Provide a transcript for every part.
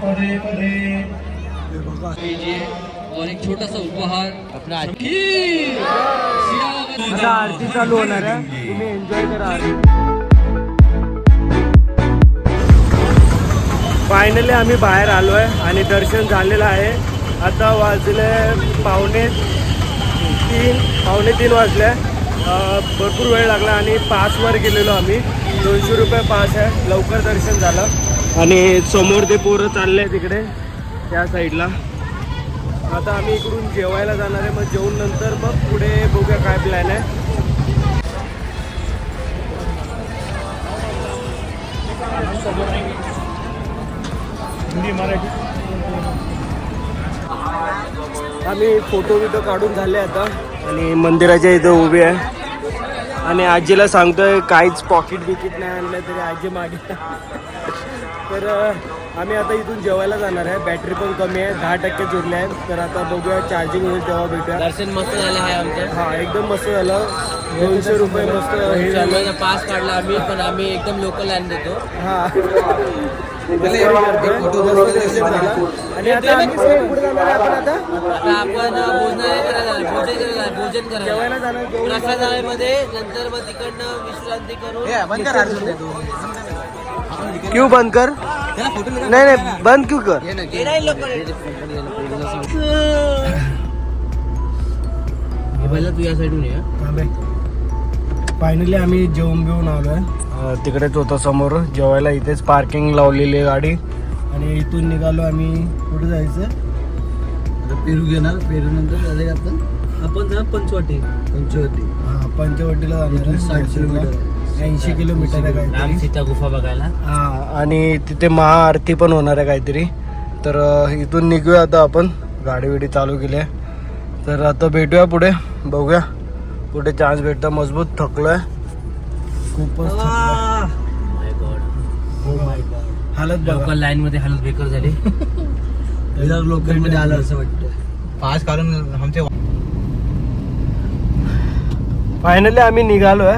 पदे पदे और एक छोटा सा उपहार अपना आता आरती चालू होणार आहे, तुम्ही एन्जॉय करा. फायनली आम्ही बाहेर आलो आहे आणि दर्शन झालेलं आहे. आता वाजले पावणे तीन वाजले. भरपूर वेळ लागला आणि पासवर गेलेलो आम्ही. 200 रुपये पास आहे. लवकर दर्शन झालं. आणि समोर ते पोरं चालले आहे तिकडे त्या साईडला. आता आम्ही इकडून जेवायला जाणार आहे. मग जेवून नंतर मग पुढे बघूया काय प्लॅन आहे. हिंदी मराठी आम्ही फोटो काढून झाले आता आणि मंदिराच्या इथे उभे आहे. आणि आजीला सांगतोय काहीच पॉकेट बिकीट नाही आणलं तरी आजी मागे. तर आम्ही आता इथून जेवायला जाणार आहे. बॅटरी पण कमी आहे, 10% उरले आहे. तर आता बघूया चार्जिंग होईल तेव्हा भेटूया. दर्शन मस्त झालं आहे आमचं. हा एकदम मस्त झालं. 200 रुपये मस्त हे झालं. पास काढला आम्ही, पण आम्ही एकदम लोकल लाईन देतो. हा आणि आता आम्ही पुढे जाणार आहे. आता आपण भोजन करायला जेवायला जाणार. प्रसादालयमध्ये. नंतर मग तिकडनं विश्रांती करून क्यों बंद कर? नहीं नहीं बंद क्यों कर? तू या साईडून ये. फायनली आम्ही जेवून बिवून आलोय. तिकडेच होतं समोर जेवायला. इथेच पार्किंग लावलेली आहे गाडी. आणि इथून निघालो आम्ही. कुठे जायचं? पेरू घेणार. पेरू नंतर आपण जा पंचवटी. हा पंचवटीला जाणार. 80 किलोमीटर आहे काहीतरी. सीता गुफा बघायला. हा आणि तिथे महाआरती पण होणार आहे काहीतरी. तर इथून निघूया आता आपण. गाडी बिडी चालू केली आहे. तर आता भेटूया पुढे. बघूया कुठे चान्स भेटता. मजबूत थकलोय खूपच. हालत लोकल लाईन मध्ये हालत बेकार झाली. लोकल मध्ये आलं असं वाटतं. पास काढून आमचे. फायनली आम्ही निघालोय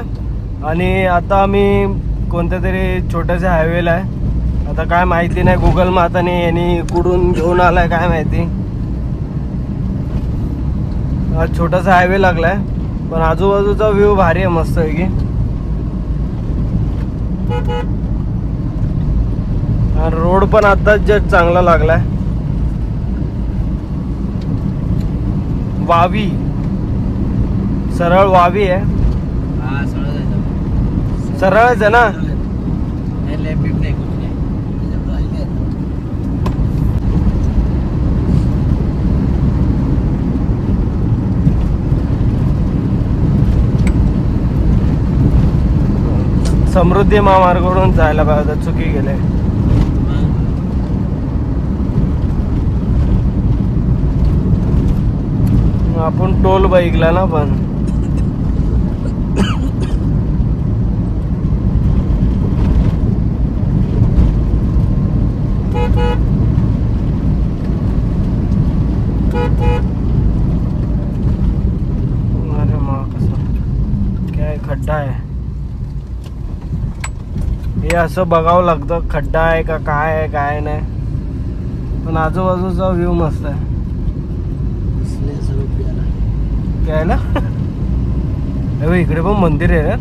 आणि आता आम्ही कोणत्या तरी छोट्याशा हायवेला आहे. आता काय माहिती नाही. गुगल माताने यांनी कुठून घेऊन आलाय काय माहिती. छोटासा हायवे लागलाय पण आजूबाजूचा व्ह्यू भारी आहे मस्त आहे की. रोड पण आताच जस्ट चांगला लागलाय. वावी सरळ वावी आहे. हा सरळच आहे ना. समृद्धी महामार्गावरून जायला पाहिजे. चुकी गेले. आपण टोल बाईकला ना पण. अरे मा कसं काय खड्डा आहे. हे असं बघावं लागतं खड्डा आहे का काय आहे काय नाही. पण आजूबाजूचा व्ह्यू मस्त आहे. काय ना इकडे पण मंदिर आहे रे.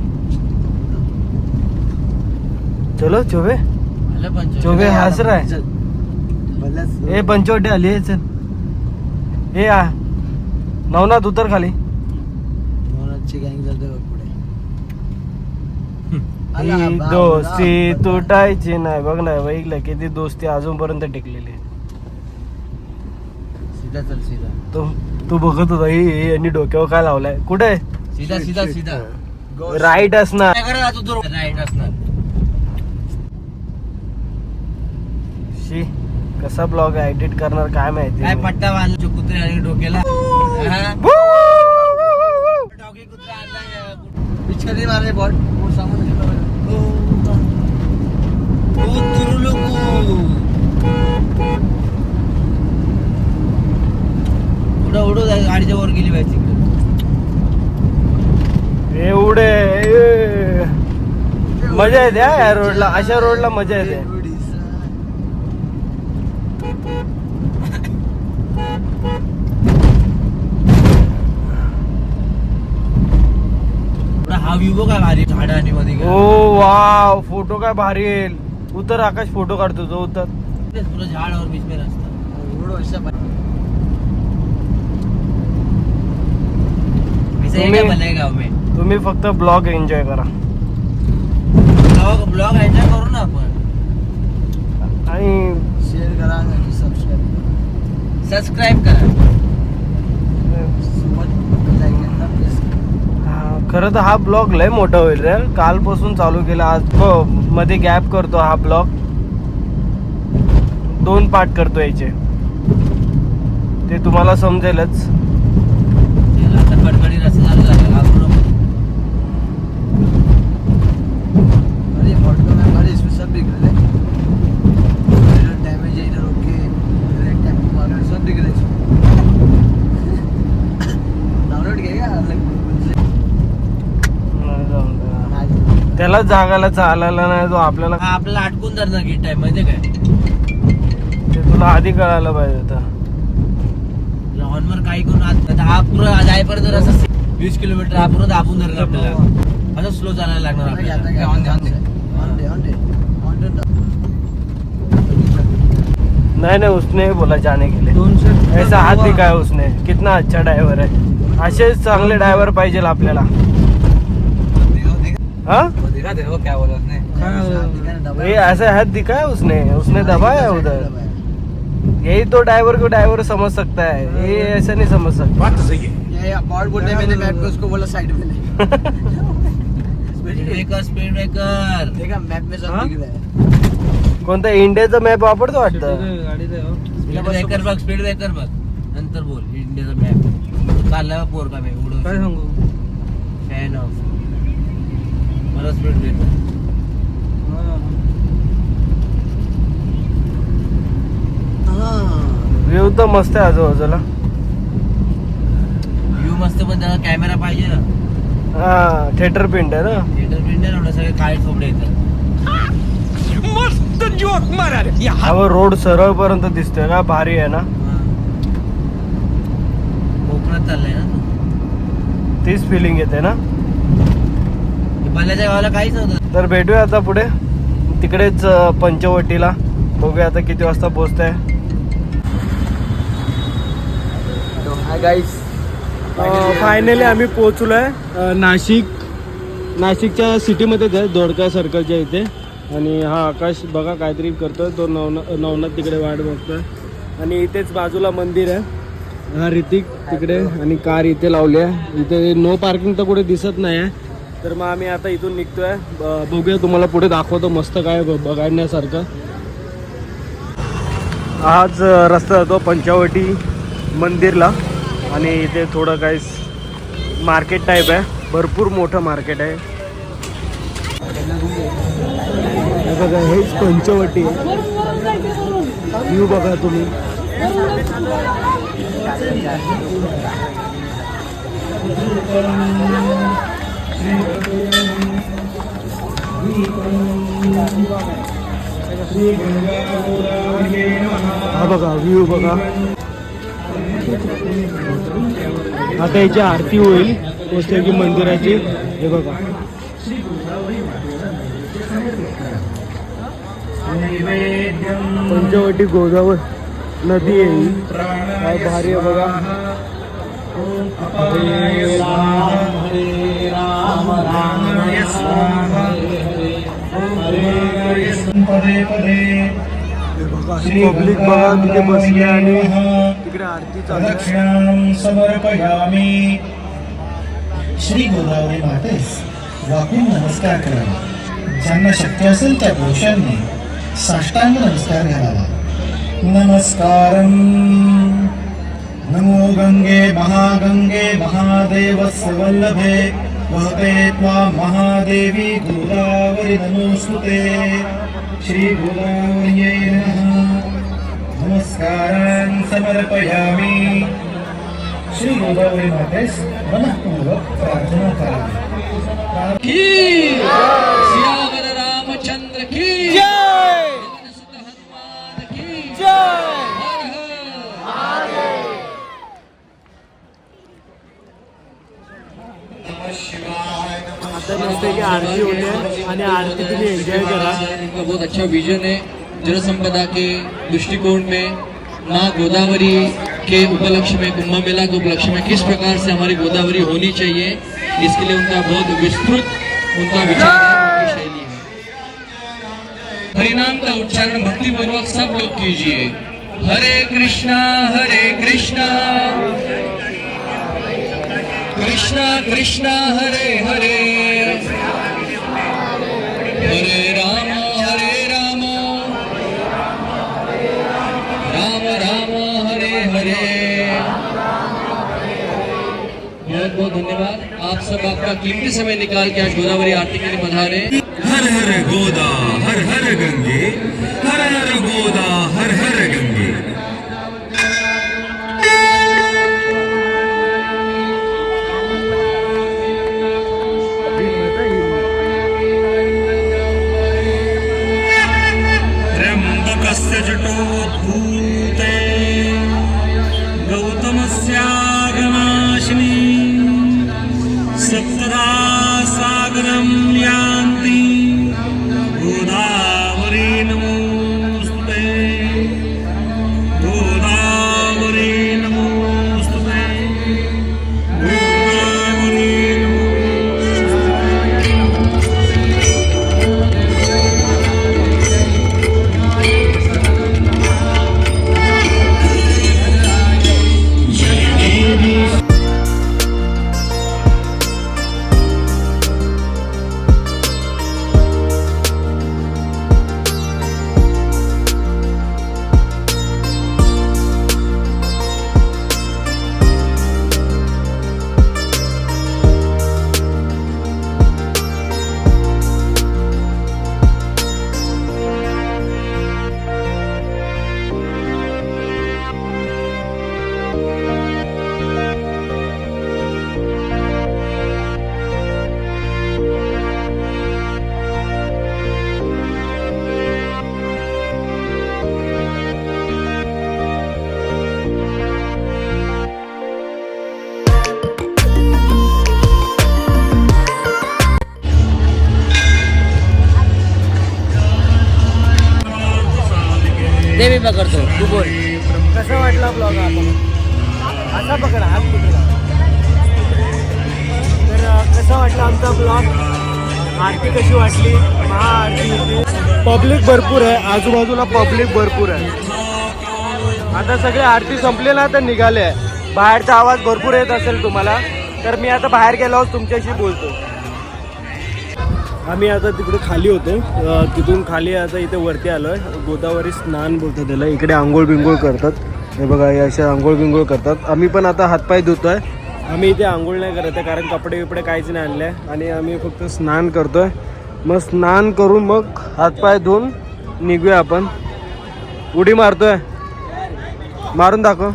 चलो चोबे चोबे हस रहा है. ए पंचवटी आली आहे. चल ए आ नवनाथ उतर खाली. ही दोस्ती तुटायची नाही. बघ ना बघितलं किती दोस्ती अजूनपर्यंत टिकलेली आहे. सीधा चल सीधा. तू बघत होता ही यांनी डोक्यावर काय लावलाय. कुठे सीधा सीधा सीधा राईट असणार. राईट असणार. शी कसा ब्लॉग एडिट करणार काय माहिती. काय पट्टा बांधला कुत्रे आणि डोक्याला. डॉगी कुत्रा आणला. पिचकरी मारले बॉट. उडू गाडीच्या वर गेली पाहिजे. एवढे मजा येते या रोडला. अशा रोडला मजा येते. हा व्ह्यू काय भारी झाड आणि मध्ये ओ वाव, फोटो काय भारी येईल. उतर आकाश, फोटो काढतो जो. उतर. पूरा झाड और बीच में रास्ता. तुम्ही फक्त ब्लॉग एन्जॉय करा. ब्लॉग एन्जॉय करू ना आपण. आणि शेअर करा आणि सबस्क्राईब करा. खरं तर हा ब्लॉग लय मोठा होईल रे. कालपासून चालू केला, आज मध्ये गॅप करतो. हा ब्लॉग 2 पार्ट करतो याचे, ते तुम्हाला समजेलच. कडकडी रस्ता चालू झाला. अरे ऑटो में बड़े इसमें सब दिख रहे हैं. डैमेज है इधर. ओके टेम्पो मार सब दिख रहे हैं. डाउनलोड किया त्याला जागाला चालायला नाही, जो आपल्याला अटकून धरणार गेट आहे माहितीये काय. ते तुला आधी कळायला पाहिजे होतं. लॉनवर काही करून आता हा पुरा जायपर्यंत असं 20 किलोमीटर हा पुरा दाबून धरणार आपल्याला. असं स्लो चालायला लागणार आपल्याला. नहीं उसने बोला जाने के लिए. ऐसा हाथ दिखाया उसने. कितना अच्छा ड्राइवर है. असे चांगले ड्रायव्हर पाहिजे आपल्याला. हाँ दिखा दे वो क्या बोला उसने. ये ऐसा हाथ दिखाया उसने दबाया उधर. यही तो ड्राइवर को ड्राइवर समझ सकता है, ये ऐसा नहीं समझ सकता. बात तो सही है. ये अबाउट बोलने मैंने मैप पे उसको बोला साइड में ले. स्पीड ब्रेकर देखा मैप में सब दिख रहा है. कोणता इंडियाचा मॅप वापरतो वाटतं. स्पीड ब्रेकर बघ नंतर बोल. इंडियाचा मॅप चालला पोर का मी उडव काय सांगू. फॅन ऑफ मला स्पीड ब्रेकर. व्ह्यू तर मस्त आहे आजूबाजूला. व्ह्यू मस्त पण त्याला कॅमेरा पाहिजे ना. हा थिएटर प्रिंट आहे ना. थिएटर प्रिंट आहे ना. सगळे काळे थोबडे येतात. मस्त जोक मारा रे. हा रोड सरळ पर्यंत दिसतोय का. भारी आहे ना. कोकणात चाललंय ना. तीच फिलिंग येते ना. पहिल्याच्या गावाला काहीच नव्हतं. तर भेटूया आता पुढे तिकडेच पंचवटीला. बघूया आता किती वाजता पोहोचतंय. हाय गाईस, फायनली आम्ही पोहोचलोय नाशिकच्या सिटीमध्येच आहे, दोडका सर्कलच्या इथे. आणि हा आकाश बघा काहीतरी करतोय. तो नवनाथ तिकडे वाट बघतोय. आणि इथेच बाजूला मंदिर आहे. हा ऋतिक तिकडे आणि कार इथे लावली आहे. इथे नो पार्किंग तर कुठे दिसत नाही आहे. तर मग आम्ही आता इथून निघतोय. बघूया तुम्हाला पुढे दाखवतो मस्त काय बघण्यासारखं. हाच रस्ता जातो पंचवटी मंदिरला. आणि इथे थोडं काही मार्केट टाईप आहे. भरपूर मोठं मार्केट आहे. बघा हेच पंचवटी आहे. व्ह्यू बघा तुम्ही. हा बघा व्ह्यू बघा. आता याची आरती होईल की मंदिराची. हे बघा पंचवटी गोदावरी नदी आहे. काय भारी आहे बघा. हरे राम हरे राम राम राम हरे हरे पदे पदे. पब्लिक बघा तिथे बसली आणि तिकडे आरती चालू आहे. समर्पयामी. श्री गोदावरी मातेस वाकून नमस्कार करावा. ज्यांना शक्य असेल त्या पुरुषांनी साष्टांग नमस्कार घालावा. नमस्कारम. नमो गंगे महागंगे महादेवस्य वल्लभे वहते त्वां महादेवी गोदावरी नमोस्तुते. श्री गोदावर्यै नमः. नमस्कारान् समर्पयामि. श्री गोदावरी मातेस मनःपूर्वक प्रार्थना करावी. सियावर रामचंद्र की जय. हनुमान की जय. नमः शिवाय. नमः मस्तपैकी आरती होते आणि आरती तुम्ही एन्जॉय करा. इनका बहुत अच्छा विजन है जल संपदा के दृष्टिकोण में. माँ गोदावरी के उपलक्ष्य में, कुंभ मेला के उपलक्ष्य में किस प्रकार से हमारी गोदावरी होनी चाहिए, इसके लिए उनका बहुत विस्तृत उनका विचार है, उनकी शैली है. हरिनाम का उच्चारण भक्तिपूर्वक सब लोग कीजिए. हरे कृष्णा कृष्णा कृष्णा हरे हरे, हरे राम राम राम हरे हरे. बहुत बहुत धन्यवाद. आप सब आपका कीमती समय निकाल के आज गोदावरी आरती के लिए पधारे. हर हर गोदा हर हर गंगे, हर हर गोदा हर हर गंगे. त्र्यंबकस्य जटोद्भूते गौतमस्यागनाशिनी सप्तदा सागरं यान्ति गोदावरी नमोस्तुते, गोदावरी नमोस्तुते, गोदावरी ते मी पकडतो, तू बोल. कसा वाटला ब्लॉग आता? असा पकडा, हात पकडा. तर कसा वाटला आमचा ब्लॉग? आरती कशी वाटली? महाआरती होती. पब्लिक भरपूर आहे, आजूबाजूला पब्लिक भरपूर आहे. आता सगळे आरती संपले ना तर निघाले आहे. बाहेरचा आवाज भरपूर येत असेल तुम्हाला, तर मी आता बाहेर गेल्यावर तुमच्याशी बोलतो. आम्ही आता तिकडे खाली होतो, तिथून खाली आता इथे वरती आलो आहे. गोदावरी स्नान बोलतात त्याला. इकडे आंघोळ बिंघोळ करतात. हे बघा, हे असे आंघोळ बिंघोळ करतात. आम्ही पण आता हातपाय धुतो आहे. आम्ही इथे आंघोळ नाही करत आहे कारण कपडे बिपडे काहीच नाही आणले आहे आणि आम्ही फक्त स्नान करतो आहे. मग स्नान करून मग हातपाय धुवून निघूया आपण. उडी मारतो आहे, मारून दाखव.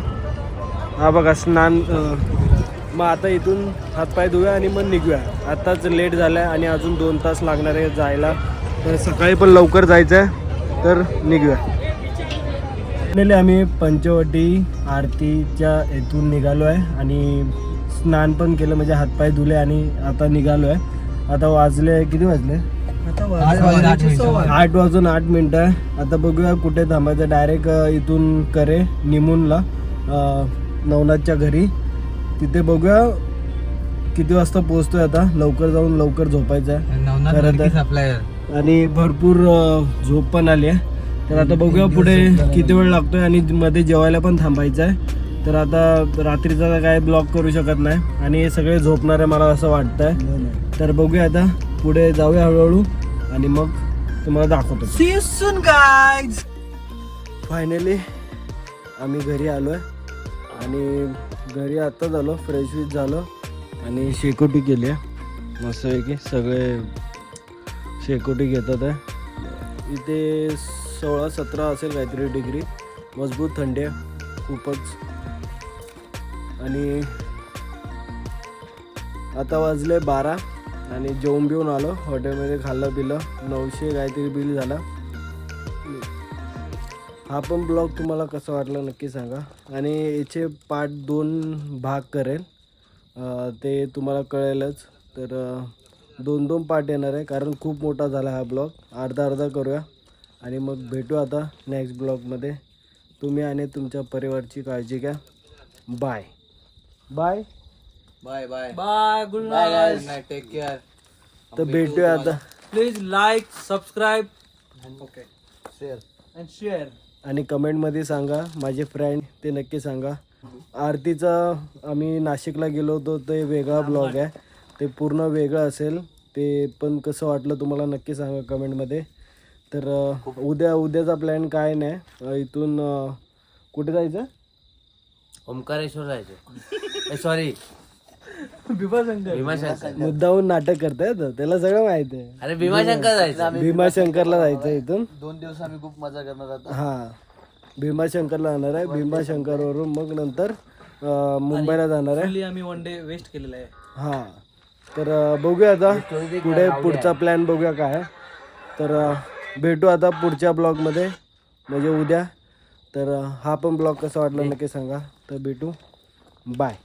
हा बघा स्नान. मग आता इथून हातपाय धुऊया आणि मग निघूया. आत्ताच लेट झालं आहे आणि अजून 2 तास लागणार आहे जायला. तर सकाळी पण लवकर जायचं आहे, तर निघूया. आम्ही पंचवटी आरतीच्या इथून निघालो आहे आणि स्नान पण केलं, म्हणजे हातपाय धुले आणि आता निघालो आहे. आता वाजले किती वाजले? 8 वाजून 8 मिनटं आहे. आता बघूया कुठे थांबायचं. डायरेक्ट इथून करे निमूनला नवनाथच्या घरी. तिथे बघूया किती वाजता पोहोचतोय. आता लवकर जाऊन लवकर झोपायचं आहे आणि भरपूर झोप पण आली आहे. तर आता बघूया पुढे किती वेळ लागतोय आणि मध्ये जेवायला पण थांबायचं आहे. तर आता रात्रीचा काय ब्लॉग करू शकत नाही आणि हे सगळे झोपणार आहे मला असं वाटतंय. तर बघूया आता पुढे जाऊया हळूहळू आणि मग तुम्हाला दाखवतो. See you soon guys. Finally आम्ही घरी आलो आहे आणि घरी आत्ताच आलो, फ्रेश विश झालो आणि शेकोटी केली आहे मस्तपैकी. सगळे शेकोटी घेतात आहे. इथे 16-17 असेल काहीतरी डिग्री. मजबूत थंडी आहे खूपच. आणि आता वाजले 12 आणि जेवून बिवून आलो हॉटेलमध्ये. खाल्लं पिलं 900 काहीतरी बिल झाला. हा पण ब्लॉग तुम्हाला कसा वाटला नक्की सांगा आणि याचे पार्ट 2 भाग करेल, ते तुम्हाला कळेलच. तर 2 पार्ट येणार आहे, कारण खूप मोठा झाला हा ब्लॉग. अर्धा करूया आणि मग भेटू आता नेक्स्ट ब्लॉगमध्ये. तुम्ही आणि तुमच्या परिवारची काळजी घ्या. Bye bye bye bye bye, good bye night. Guys, take care. तर भेटूया आता. Please like, subscribe share and share. आणि कमेंटमध्ये सांगा माझे फ्रेंड ते नक्की सांगा. आरतीचा आम्ही नाशिकला गेलो होतो, ते वेगळा ब्लॉग आहे, ते पूर्ण वेगळं असेल. ते पण कसं वाटलं तुम्हाला नक्की सांगा कमेंटमध्ये. तर उद्याचा प्लॅन काय नाही. इथून कुठे जायचं? ओमकारेश्वर जायचं. सॉरी, भीमाशंकर. भीमाशंकर. मुद्दाहून नाटक करतायत, त्याला सगळं माहिती आहे. अरे भीमाशंकर जायचं. भीमाशंकरला जायचं इथून. 2 दिवस आम्ही खूप मजा करणार आता. हां, भीमाशंकरला जाणार आहे. भीमाशंकरवरून मग नंतर मुंबईला जाणार आहे. Only आम्ही 1 डे वेस्ट केलेला आहे. हां, तर बघूया आता पुढे पुढचा प्लॅन बघूया काय. तर भेटू आता पुढच्या ब्लॉगमध्ये, म्हणजे उद्या. तर हा पण ब्लॉग कसा वाटला नक्की सांगा. तर भेटू. बाय.